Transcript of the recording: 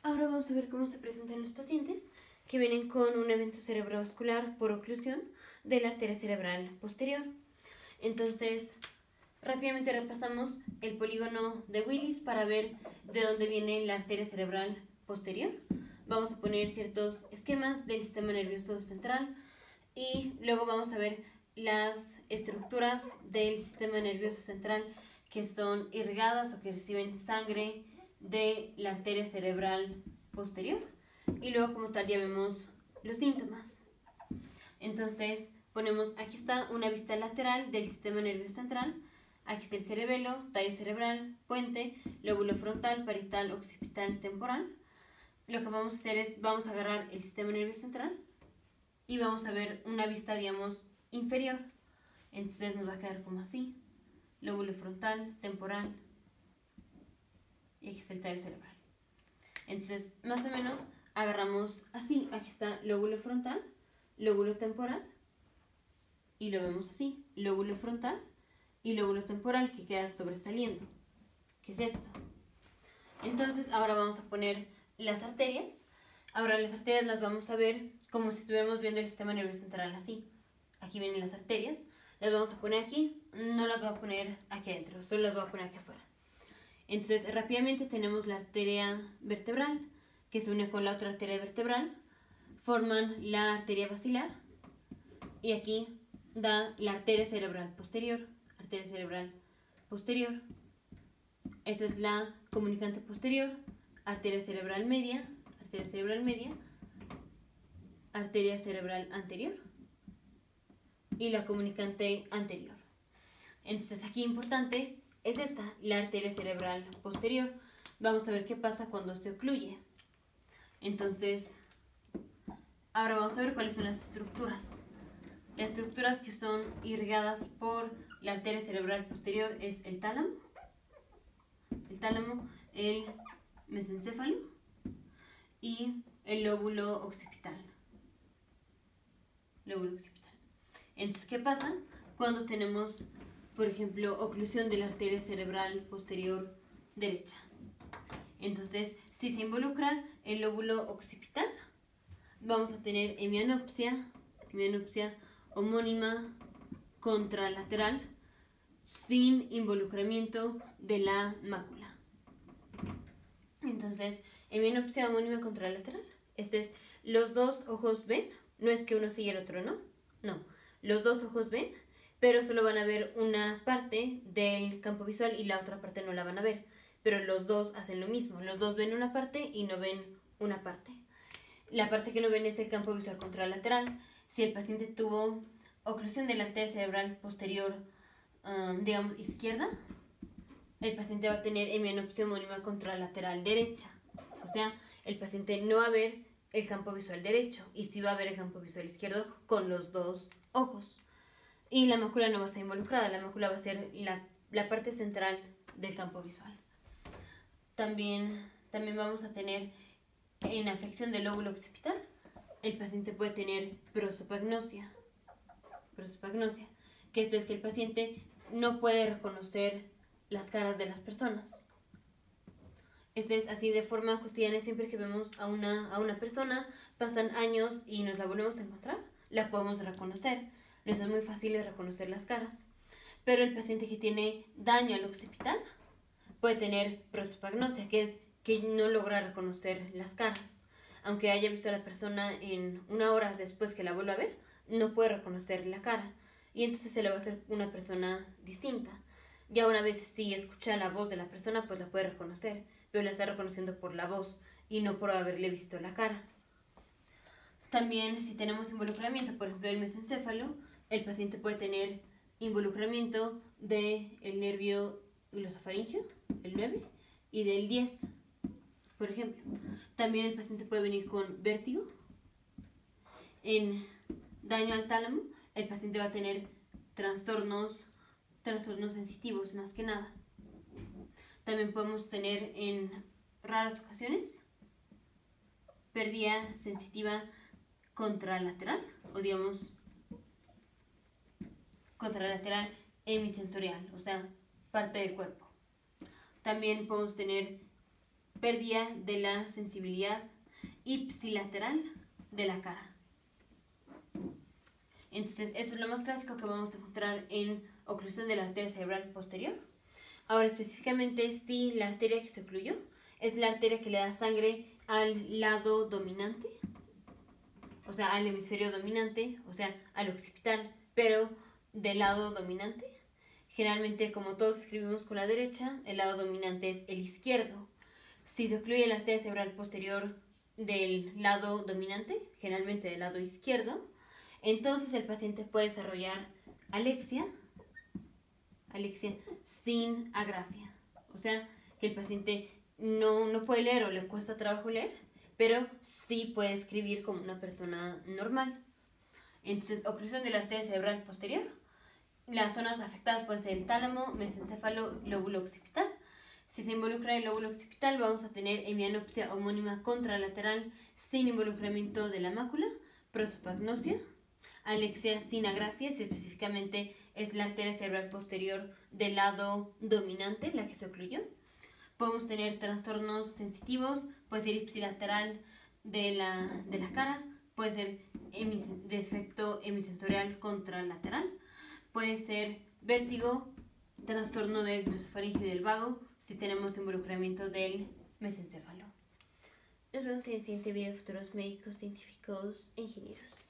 Ahora vamos a ver cómo se presentan los pacientes que vienen con un evento cerebrovascular por oclusión de la arteria cerebral posterior. Entonces, rápidamente repasamos el polígono de Willis para ver de dónde viene la arteria cerebral posterior. Vamos a poner ciertos esquemas del sistema nervioso central y luego vamos a ver las estructuras del sistema nervioso central que son irrigadas o que reciben sangre de la arteria cerebral posterior, y luego como tal ya vemos los síntomas. Entonces ponemos, aquí está una vista lateral del sistema nervioso central, aquí está el cerebelo, tallo cerebral, puente, lóbulo frontal, parietal, occipital, temporal. Lo que vamos a hacer es, vamos a agarrar el sistema nervioso central y vamos a ver una vista, digamos, inferior. Entonces nos va a quedar como así: lóbulo frontal, temporal, y aquí está el tallo cerebral. Entonces, más o menos agarramos así. Aquí está lóbulo frontal, lóbulo temporal, y lo vemos así: lóbulo frontal y lóbulo temporal, que queda sobresaliendo. ¿Qué es esto? Entonces, ahora vamos a poner las arterias. Ahora las arterias las vamos a ver como si estuviéramos viendo el sistema nervioso central así. Aquí vienen las arterias. Las vamos a poner aquí. No las voy a poner aquí adentro, solo las voy a poner aquí afuera. Entonces, rápidamente tenemos la arteria vertebral, que se une con la otra arteria vertebral, forman la arteria basilar, y aquí da la arteria cerebral posterior. Arteria cerebral posterior. Esa es la comunicante posterior, arteria cerebral media, arteria cerebral media, arteria cerebral anterior y la comunicante anterior. Entonces, aquí importante es esta, la arteria cerebral posterior. Vamos a ver qué pasa cuando se ocluye. Entonces, ahora vamos a ver cuáles son las estructuras. Las estructuras que son irrigadas por la arteria cerebral posterior es el tálamo, el mesencéfalo y el lóbulo occipital. Entonces, ¿qué pasa cuando tenemos, por ejemplo, oclusión de la arteria cerebral posterior derecha? Entonces, si se involucra el lóbulo occipital, vamos a tener hemianopsia homónima contralateral sin involucramiento de la mácula. Entonces, hemianopsia homónima contralateral, esto es, los dos ojos ven, no es que uno sí y el otro no, los dos ojos ven, pero solo van a ver una parte del campo visual y la otra parte no la van a ver, pero los dos hacen lo mismo, los dos ven una parte y no ven una parte. La parte que no ven es el campo visual contralateral. Si el paciente tuvo oclusión de la arteria cerebral posterior, digamos, izquierda, el paciente va a tener hemianopsia homónima contralateral derecha. O sea, el paciente no va a ver el campo visual derecho y sí va a ver el campo visual izquierdo con los dos ojos. Y la mácula no va a estar involucrada, la mácula va a ser la parte central del campo visual. También vamos a tener en afección del lóbulo occipital, el paciente puede tener prosopagnosia, que esto es que el paciente no puede reconocer las caras de las personas. Esto es así de forma cotidiana, siempre que vemos a una persona, pasan años y nos la volvemos a encontrar, la podemos reconocer. Nos es muy fácil de reconocer las caras. Pero el paciente que tiene daño al occipital puede tener prosopagnosia, que es que no logra reconocer las caras. Aunque haya visto a la persona en una hora después que la vuelva a ver, no puede reconocer la cara. Y entonces se le va a hacer una persona distinta. Ya una vez si escucha la voz de la persona, pues la puede reconocer, pero la está reconociendo por la voz y no por haberle visto la cara. También si tenemos involucramiento, por ejemplo, del mesencéfalo, el paciente puede tener involucramiento del nervio glosofaringeo, el 9, y del 10, por ejemplo. También el paciente puede venir con vértigo. En daño al tálamo, el paciente va a tener trastornos sensitivos más que nada. También podemos tener en raras ocasiones pérdida sensitiva contralateral, o digamos contralateral hemisensorial, o sea, parte del cuerpo. También podemos tener pérdida de la sensibilidad ipsilateral de la cara. Entonces, eso es lo más clásico que vamos a encontrar en oclusión de la arteria cerebral posterior. Ahora, específicamente, si la arteria que se ocluyó es la arteria que le da sangre al lado dominante, o sea, al hemisferio dominante, o sea, al occipital, pero del lado dominante. Generalmente, como todos escribimos con la derecha, el lado dominante es el izquierdo. Si se ocluye la arteria cerebral posterior del lado dominante, generalmente del lado izquierdo, entonces el paciente puede desarrollar alexia sin agrafia. O sea, que el paciente no puede leer o le cuesta trabajo leer, pero sí puede escribir como una persona normal. Entonces, oclusión de la arteria cerebral posterior. Las zonas afectadas pueden ser el tálamo, mesencéfalo, lóbulo occipital. Si se involucra el lóbulo occipital, vamos a tener hemianopsia homónima contralateral sin involucramiento de la mácula, prosopagnosia, alexia sin agrafia, si específicamente es la arteria cerebral posterior del lado dominante, la que se ocluyó. Podemos tener trastornos sensitivos, puede ser ipsilateral de la cara, puede ser defecto hemisensorial contralateral, puede ser vértigo, trastorno de glosofaringe del vago, si tenemos involucramiento del mesencéfalo. Nos vemos en el siguiente video, futuros médicos, científicos e ingenieros.